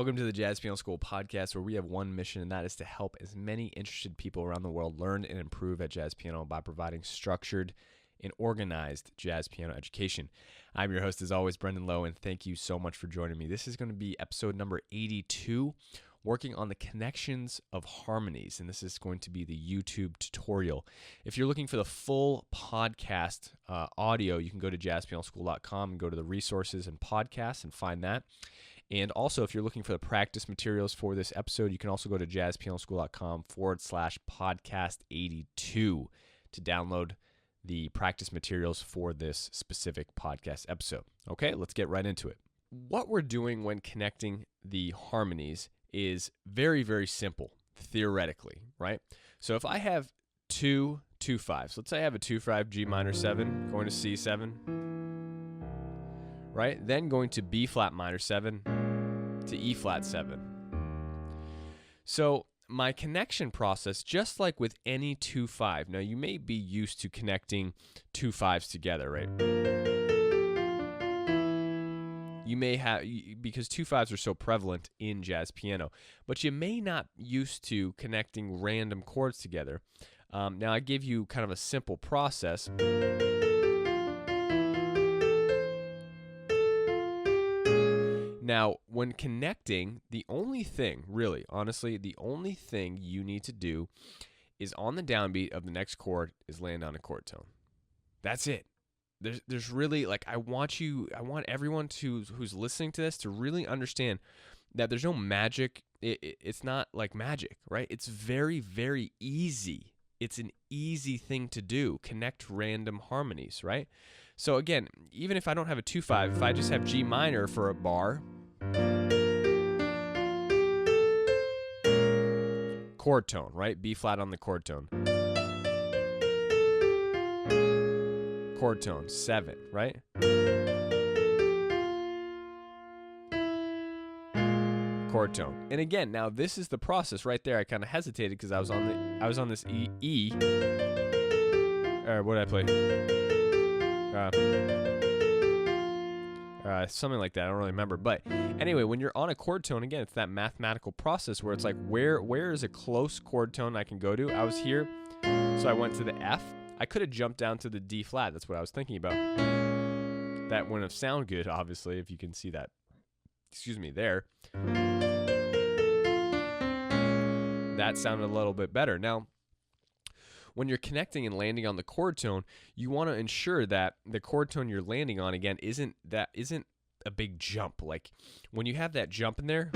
Welcome to the Jazz Piano School podcast, where we have one mission, and that is to help as many interested people around the world learn and improve at jazz piano by providing structured and organized jazz piano education. I'm your host, as always, Brendan Lowe, and thank you so much for joining me. This is going to be episode number 82, working on the connections of harmonies, and this is going to be the YouTube tutorial. If you're looking for the full podcast audio, you can go to jazzpianoschool.com and go to the resources and podcasts and find that. And also, if you're looking for the practice materials for this episode, you can also go to jazzpianoschool.com/podcast82 to download the practice materials for this specific podcast episode. Okay, let's get right into it. What we're doing when connecting the harmonies is very, very simple, theoretically, right? So if I have two 2/5s, let's say I have a 2/5 G minor 7 going to C7, right? Then going to B flat minor 7 to E flat 7. So my connection process, just like with any 2/5, now you may be used to connecting 2/5s together, right? You may have, because 2/5s are so prevalent in jazz piano, but you may not used to connecting random chords together. Now I give you kind of a simple process. Now, when connecting, the only thing, really, honestly, the only thing you need to do is on the downbeat of the next chord is land on a chord tone. That's it. There's really, like, I want everyone who's listening to this to really understand that there's no magic. It's not like magic, right? It's very, very easy. It's an easy thing to do. Connect random harmonies, right? So again, even if I don't have a 2/5, if I just have G minor for a bar, chord tone, right? B flat on the chord tone. Chord tone, 7, right? Chord tone. And again, now this is the process right there. I kind of hesitated because I was on this E. Or what did I play? Something like that. I don't really remember. But anyway, when you're on a chord tone, again, it's that mathematical process where it's like, where is a close chord tone I can go to? I was here, so I went to the F. I could have jumped down to the D flat. That's what I was thinking about. That wouldn't have sounded good, obviously, if you can see that. Excuse me, there. That sounded a little bit better. Now, when you're connecting and landing on the chord tone, you want to ensure that the chord tone you're landing on, again, isn't a big jump. Like, when you have that jump in there,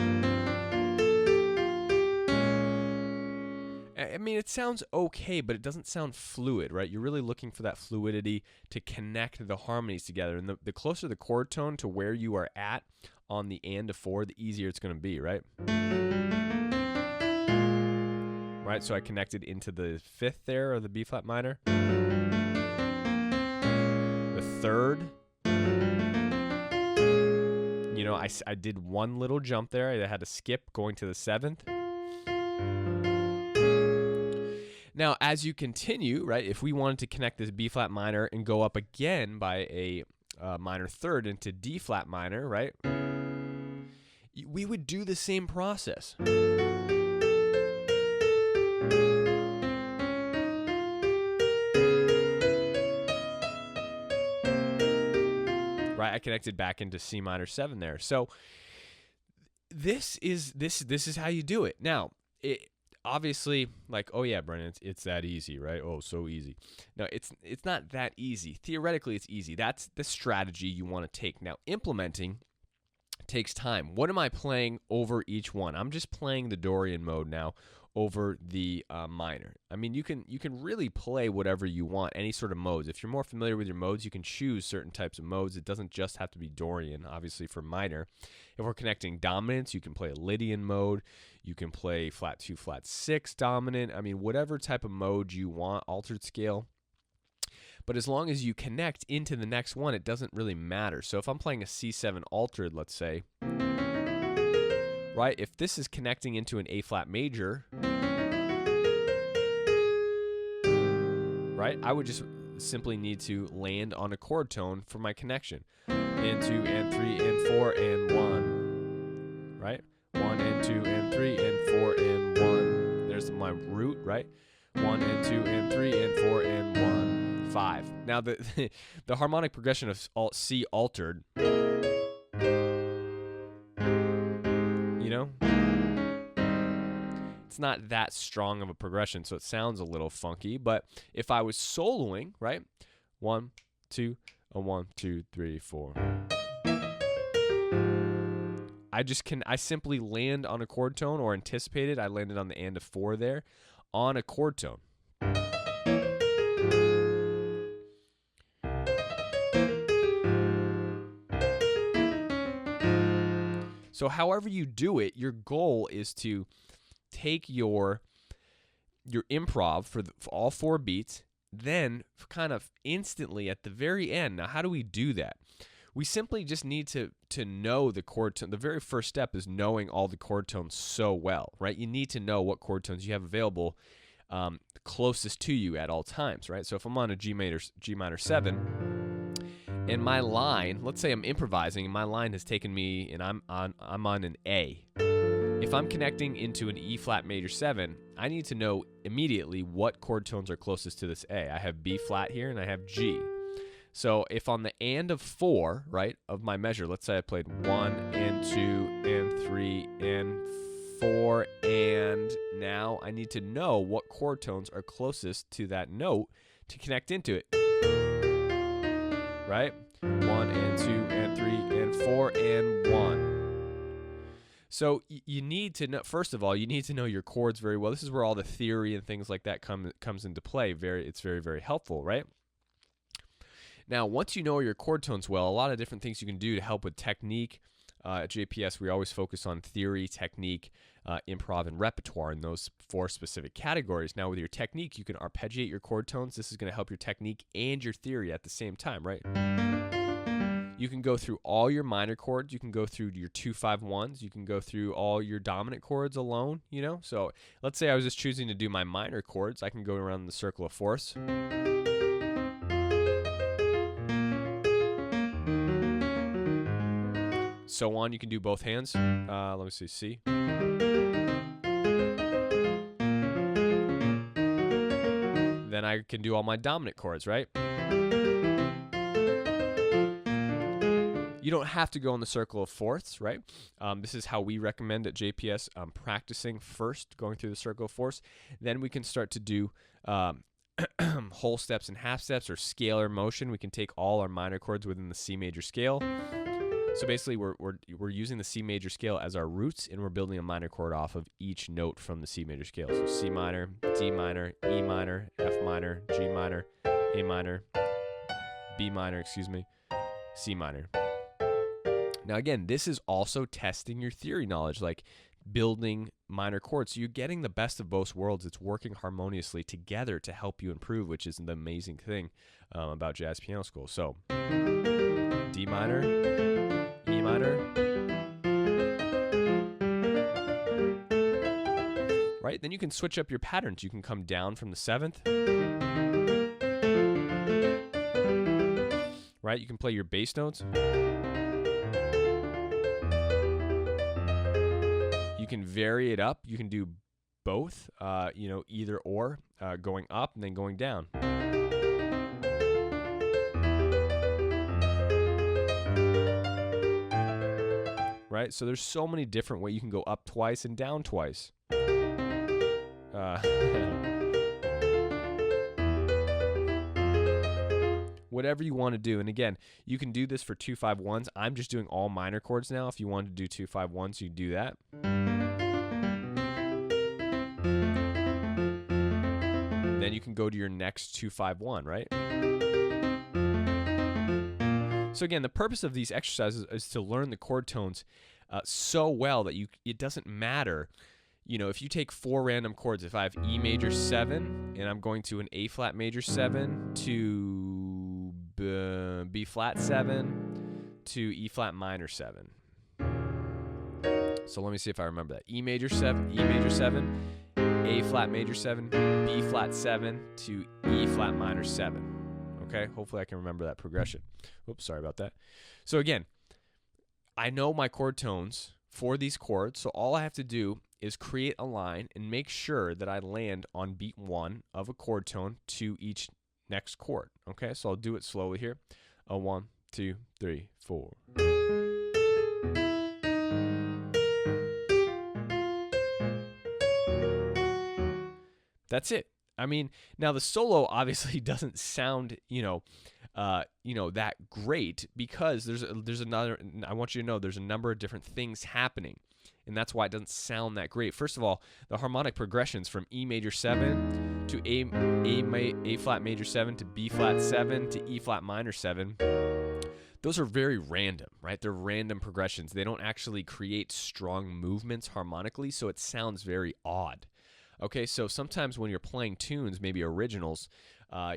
I mean, it sounds okay, but it doesn't sound fluid, right? You're really looking for that fluidity to connect the harmonies together. And the closer the chord tone to where you are at on the and to 4, the easier it's going to be, right? Right, so I connected into the 5th there, or the B flat minor. The 3rd. You know, I did one little jump there. I had to skip going to the 7th. Now, as you continue, right, if we wanted to connect this B flat minor and go up again by a minor 3rd into D flat minor, right, we would do the same process. Right, I connected back into C minor 7 there. So this is how you do it. Now, it obviously, like, oh yeah, Brennan, it's that easy, right? Oh, so easy. No, it's not that easy. Theoretically, it's easy. That's the strategy you want to take. Now, implementing takes time. What am I playing over each one? I'm just playing the Dorian mode now over the minor. I mean, you can really play whatever you want, any sort of modes. If you're more familiar with your modes, you can choose certain types of modes. It doesn't just have to be Dorian, obviously, for minor. If we're connecting dominants, you can play a Lydian mode. You can play flat 2, flat 6 dominant. I mean, whatever type of mode you want, altered scale. But as long as you connect into the next one, it doesn't really matter. So if I'm playing a C7 altered, let's say, right, if this is connecting into an A flat major, right, I would just simply need to land on a chord tone for my connection. And 2 and 3 and 4 and 1, right? 1 1 and 2 and 3 and 4 and 1. There's my root, right? 1 and 2 and 3 and 4 and 1, 5. Now the the harmonic progression of C altered, you know, it's not that strong of a progression, so it sounds a little funky. But if I was soloing, right, 1, 2, 1, 2, 3, 4. I simply land on a chord tone, or anticipate it. I landed on the and of 4 there on a chord tone. So however you do it, your goal is to take your improv for all 4 beats, then kind of instantly at the very end. Now, how do we do that? We simply just need to know the chord tone. The very first step is knowing all the chord tones so well, right? You need to know what chord tones you have available closest to you at all times, right? So if I'm on a G minor 7, and my line, let's say I'm improvising, and my line has taken me, and I'm on an A. If I'm connecting into an E flat major 7, I need to know immediately what chord tones are closest to this A. I have B flat here, and I have G. So if on the and of 4, right, of my measure, let's say I played 1 and 2 and 3 and 4, and now I need to know what chord tones are closest to that note to connect into it. Right? 1 and 2 and 3 and 4 and 1. So you need to know, first of all, you need to know your chords very well. This is where all the theory and things like that comes into play. It's very, very helpful, right? Now, once you know your chord tones well, a lot of different things you can do to help with technique. At JPS, we always focus on theory, technique, improv, and repertoire in those 4 specific categories. Now, with your technique, you can arpeggiate your chord tones. This is going to help your technique and your theory at the same time, right? You can go through all your minor chords. You can go through your 2-5-1s. You can go through all your dominant chords alone, you know? So let's say I was just choosing to do my minor chords. I can go around the circle of fourths. So on, you can do both hands. Let me see, C. Then I can do all my dominant chords, right? You don't have to go in the circle of fourths, right? This is how we recommend at JPS, practicing first, going through the circle of fourths. Then we can start to do whole steps and half steps, or scalar motion. We can take all our minor chords within the C major scale. So basically, we're using the C major scale as our roots, and we're building a minor chord off of each note from the C major scale. So C minor, D minor, E minor, F minor, G minor, A minor, B minor, C minor. Now again, this is also testing your theory knowledge, like building minor chords. So you're getting the best of both worlds. It's working harmoniously together to help you improve, which is the amazing thing about jazz piano school. So D minor, E minor, right? Then you can switch up your patterns. You can come down from the 7th, right? You can play your bass notes. You can vary it up. You can do both, either or, going up and then going down. Right? So there's so many different ways. You can go up twice and down twice. Whatever you want to do. And again, you can do this for 2-5-1s. I'm just doing all minor chords now. If you wanted to do 2-5-1s, you do that. Then you can go to your next 2-5-1, right? So again, the purpose of these exercises is to learn the chord tones so well that it doesn't matter. You know, if you take 4 random chords, if I have E major 7 and I'm going to an A flat major 7 to B flat 7 to E flat minor 7. So let me see if I remember that. E major 7, A flat major 7, B flat 7 to E flat minor 7. Okay, hopefully I can remember that progression. Oops, sorry about that. So again, I know my chord tones for these chords. So all I have to do is create a line and make sure that I land on beat 1 of a chord tone to each next chord. Okay, so I'll do it slowly here. 1, 2, 3, 4. That's it. I mean, now the solo obviously doesn't sound, that great, because there's another. I want you to know there's a number of different things happening, and that's why it doesn't sound that great. First of all, the harmonic progressions from E major 7 to A flat major 7 to B flat 7 to E flat minor 7. Those are very random, right? They're random progressions. They don't actually create strong movements harmonically, so it sounds very odd. Okay, so sometimes when you're playing tunes, maybe originals,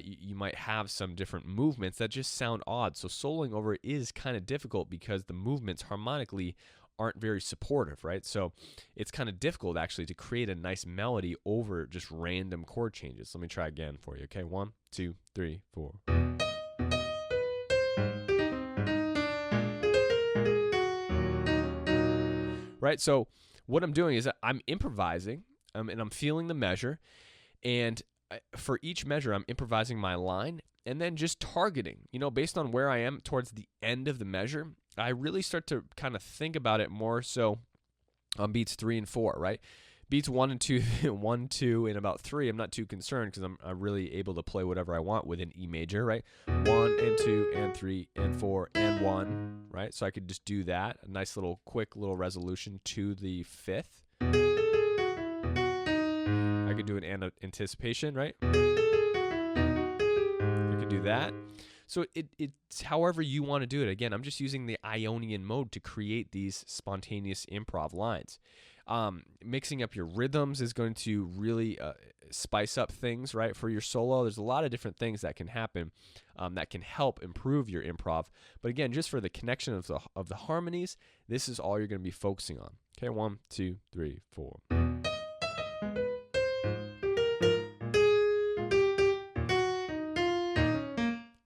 you might have some different movements that just sound odd. So soloing over it is kind of difficult because the movements harmonically aren't very supportive, right? So it's kind of difficult actually to create a nice melody over just random chord changes. Let me try again for you, okay? 1, 2, 3, 4. Right, so what I'm doing is I'm improvising, and I'm feeling the measure, and for each measure, I'm improvising my line, and then just targeting. Based on where I am towards the end of the measure, I really start to kind of think about it more so on beats 3 and 4, right? Beats 1 and 2, 1, 2, and about 3, I'm not too concerned because I'm really able to play whatever I want with an E major, right? 1 and 2 and 3 and 4 and 1, right? So I could just do that, a nice little quick little resolution to the 5th. I could do an anticipation, right? I could do that. So it's however you want to do it. Again, I'm just using the Ionian mode to create these spontaneous improv lines. Mixing up your rhythms is going to really spice up things, right? For your solo, there's a lot of different things that can happen that can help improve your improv. But again, just for the connection of the harmonies, this is all you're going to be focusing on. Okay, 1, 2, 3, 4.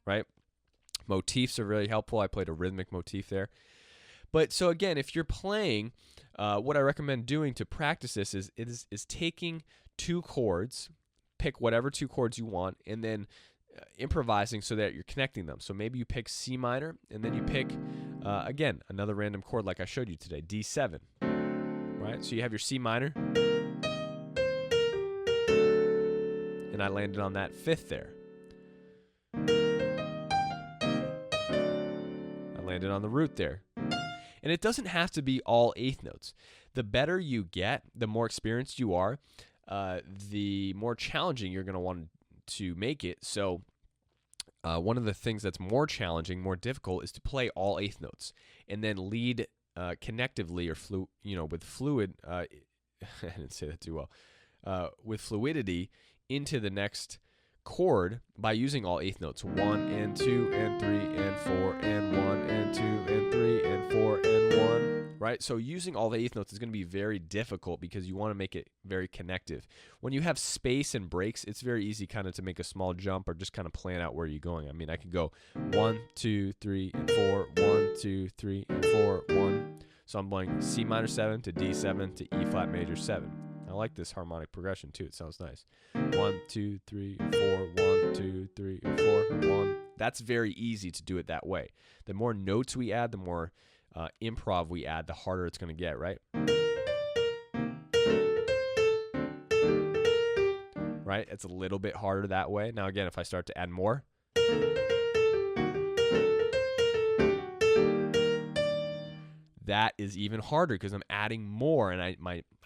Right? Motifs are really helpful. I played a rhythmic motif there. But so again, if you're playing, what I recommend doing to practice this is taking 2 chords, pick whatever 2 chords you want, and then improvising so that you're connecting them. So maybe you pick C minor, and then you pick, again, another random chord like I showed you today, D7. Right? So you have your C minor, and I landed on that 5th there. Landed on the root there. And it doesn't have to be all 8th notes. The better you get, the more experienced you are, the more challenging you're going to want to make it. So one of the things that's more challenging, more difficult, is to play all 8th notes and then lead connectively or with fluid. I didn't say that too well. With fluidity into the next chord by using all 8th notes, 1 and 2 and 3 and 4 and 1 and 2 and 3 and 4 and 1, right? So using all the 8th notes is going to be very difficult because you want to make it very connective. When you have space and breaks, it's very easy kind of to make a small jump or just kind of plan out where you're going. I mean, I could go 1, 2, 3 and 4, 1, 2, 3 and 4, 1. So I'm going C minor 7 to D7 to E flat major 7. I like this harmonic progression too. It sounds nice. 1, 2, 3, 4, 1, 2, 3, 4, 1. That's very easy to do it that way. The more notes we add, the more improv we add, the harder it's going to get, right? Right? It's a little bit harder that way. Now again, if I start to add more, that is even harder because I'm adding more, and I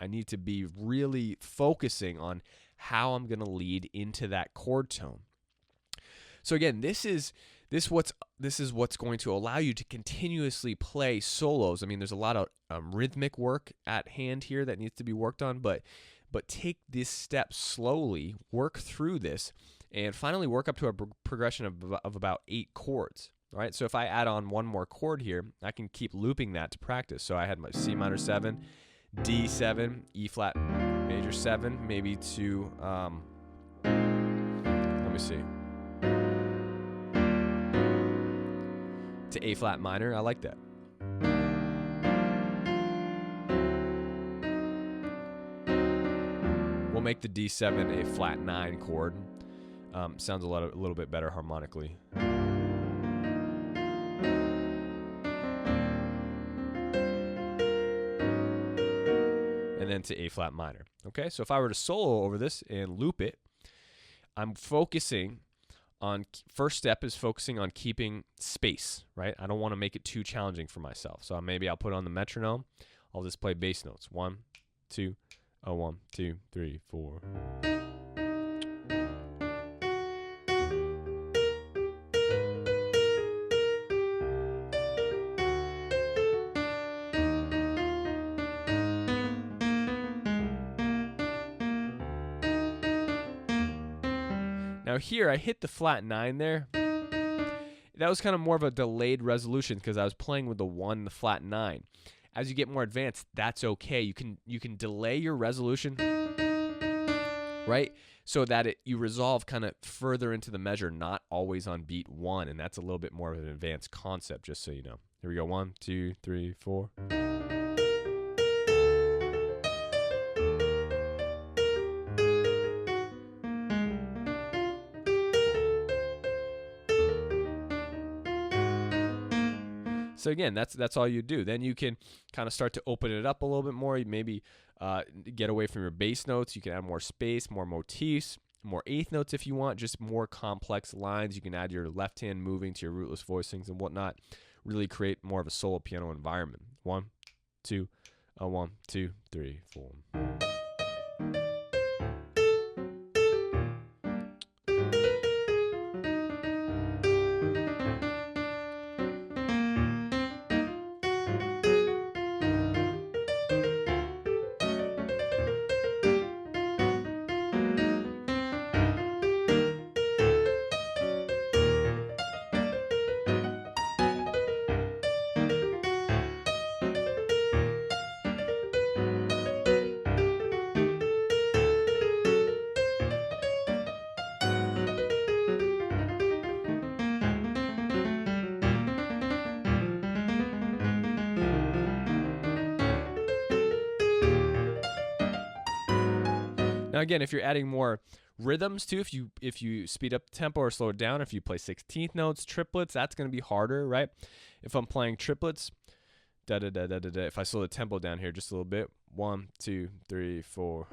need to be really focusing on how I'm going to lead into that chord tone. So again, this is what's going to allow you to continuously play solos. I mean, there's a lot of rhythmic work at hand here that needs to be worked on, but take this step slowly, work through this, and finally work up to a progression of about 8 chords. All right, so if I add on one more chord here, I can keep looping that to practice. So I had my C minor 7, D7, E flat major 7, maybe to, let me see, to A flat minor. I like that. make the D7 a flat 9 chord. Sounds a little bit better harmonically. And then to A flat minor. Okay, so if I were to solo over this and loop it, I'm focusing on, first step is focusing on keeping space, right? I don't want to make it too challenging for myself. So maybe I'll put on the metronome. I'll just play bass notes. 1, 2, 1, 2, 3, 4. Now here, I hit the flat 9 there. That was kind of more of a delayed resolution because I was playing with the 1, the flat 9. As you get more advanced, that's okay. You can delay your resolution, right? So that you resolve kind of further into the measure, not always on beat 1. And that's a little bit more of an advanced concept, just so you know. Here we go. 1, 2, 3, 4. So again, that's all you do. Then you can kind of start to open it up a little bit more. You maybe get away from your bass notes. You can add more space, more motifs, more eighth notes if you want, just more complex lines. You can add your left hand moving to your rootless voicings and whatnot. Really create more of a solo piano environment. 1, 2, 1, 2, 3, 4. Now again, if you're adding more rhythms too, if you speed up the tempo or slow it down, if you play 16th notes, triplets, that's going to be harder, right? If I'm playing triplets, da da da da da da. If I slow the tempo down here just a little bit, 1, 2, 3, 4.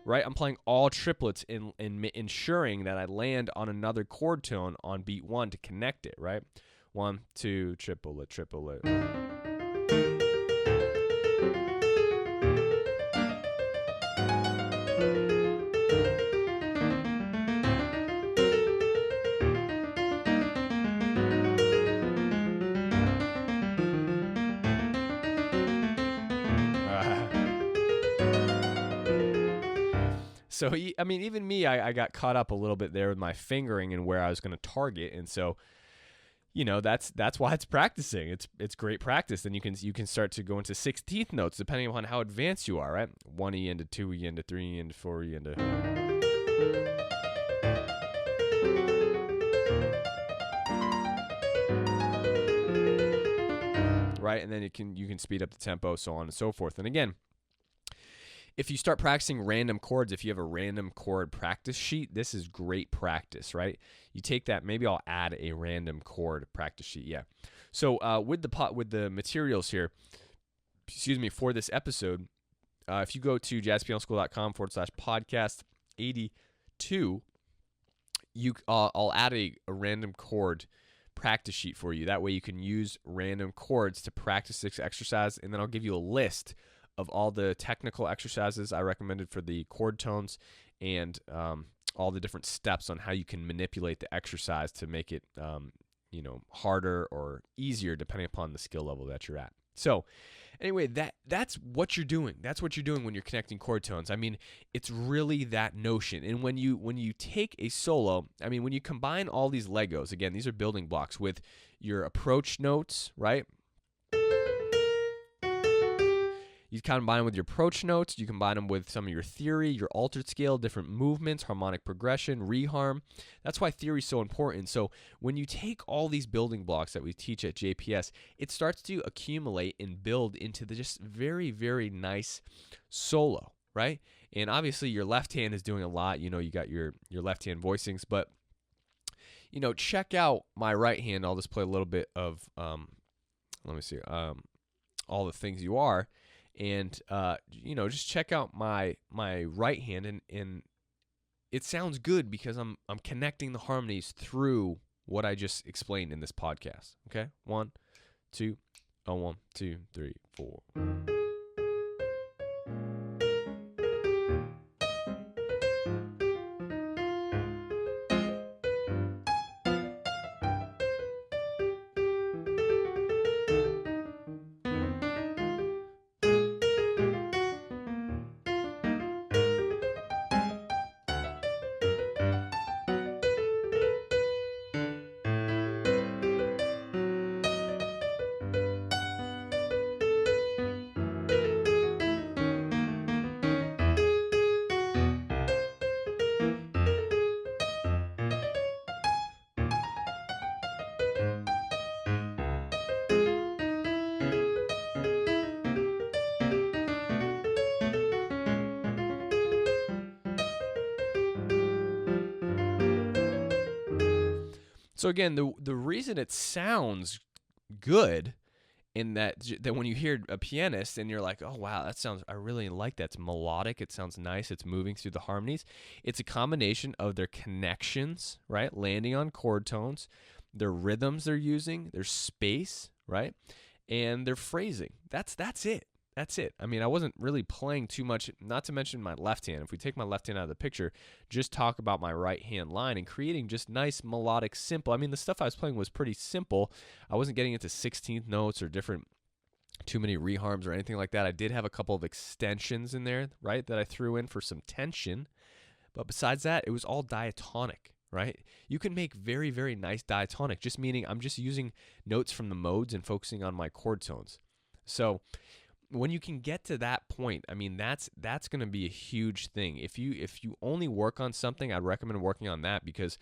Right, I'm playing all triplets in ensuring that I land on another chord tone on beat 1 to connect it, right? 1, 2, triplet, triplet. So, I mean, even me, I got caught up a little bit there with my fingering and where I was going to target, and so, you know, that's why it's practicing. It's great practice. Then you can start to go into 16th notes depending on how advanced you are, right? 1 E into 2 E into 3 E into 4 E into. Right, and then you can speed up the tempo, so on and so forth. And again, if you start practicing random chords, if you have a random chord practice sheet, this is great practice, right? You take that, maybe I'll add a random chord practice sheet, yeah. So with the materials here, for this episode, if you go to jazzpianoschool.com/podcast 82, I'll add a random chord practice sheet for you. That way you can use random chords to practice this exercise, and then I'll give you a list of all the technical exercises I recommended for the chord tones and all the different steps on how you can manipulate the exercise to make it harder or easier depending upon the skill level that you're at. So anyway, that's what you're doing. That's what you're doing when you're connecting chord tones. I mean, it's really that notion. And when you take a solo, I mean, when you combine all these Legos, again, these are building blocks with your approach notes, right? You combine them with your approach notes. You combine them with some of your theory, your altered scale, different movements, harmonic progression, reharm. That's why theory is so important. So when you take all these building blocks that we teach at JPS, it starts to accumulate and build into the just very, very nice solo, right? And obviously your left hand is doing a lot. You got your left hand voicings, but check out my right hand. I'll just play a little bit of, let me see, all the things you are. And, just check out my right hand, and it sounds good because I'm connecting the harmonies through what I just explained in this podcast. Okay? 1, 2, 1, 2, 3, 4. So again, the reason it sounds good in that when you hear a pianist and you're like, oh wow, I really like that. It's melodic. It sounds nice. It's moving through the harmonies. It's a combination of their connections, right? Landing on chord tones, their rhythms they're using, their space, right? And their phrasing. That's it. That's it. I mean, I wasn't really playing too much, not to mention my left hand. If we take my left hand out of the picture, just talk about my right hand line and creating just nice, melodic, simple. I mean, the stuff I was playing was pretty simple. I wasn't getting into 16th notes or too many reharms or anything like that. I did have a couple of extensions in there, right, that I threw in for some tension. But besides that, it was all diatonic, right? You can make very, very nice diatonic, just meaning I'm just using notes from the modes and focusing on my chord tones. So when you can get to that point, I mean, that's going to be a huge thing. If you only work on something, I'd recommend working on that, because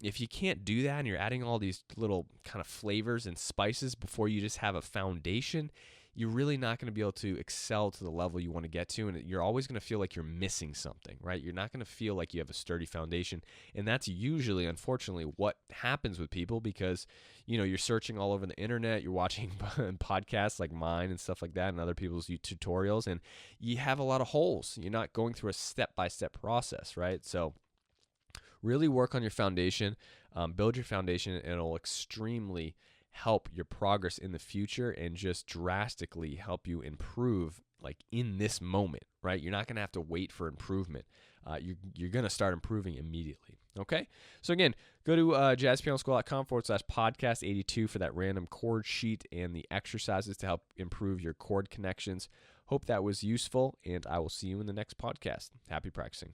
if you can't do that and you're adding all these little kind of flavors and spices before you just have a foundation, you're really not going to be able to excel to the level you want to get to, and you're always going to feel like you're missing something, right? You're not going to feel like you have a sturdy foundation, and that's usually, unfortunately, what happens with people, because you're searching all over the internet, you're watching podcasts like mine and stuff like that, and other people's tutorials, and you have a lot of holes. You're not going through a step-by-step process, right? So really work on your foundation, build your foundation, and it'll extremely help your progress in the future and just drastically help you improve, like in this moment, right? You're not going to have to wait for improvement. You're going to start improving immediately. Okay. So again, go to jazzpianoschool.com/podcast 82 for that random chord sheet and the exercises to help improve your chord connections. Hope that was useful, and I will see you in the next podcast. Happy practicing.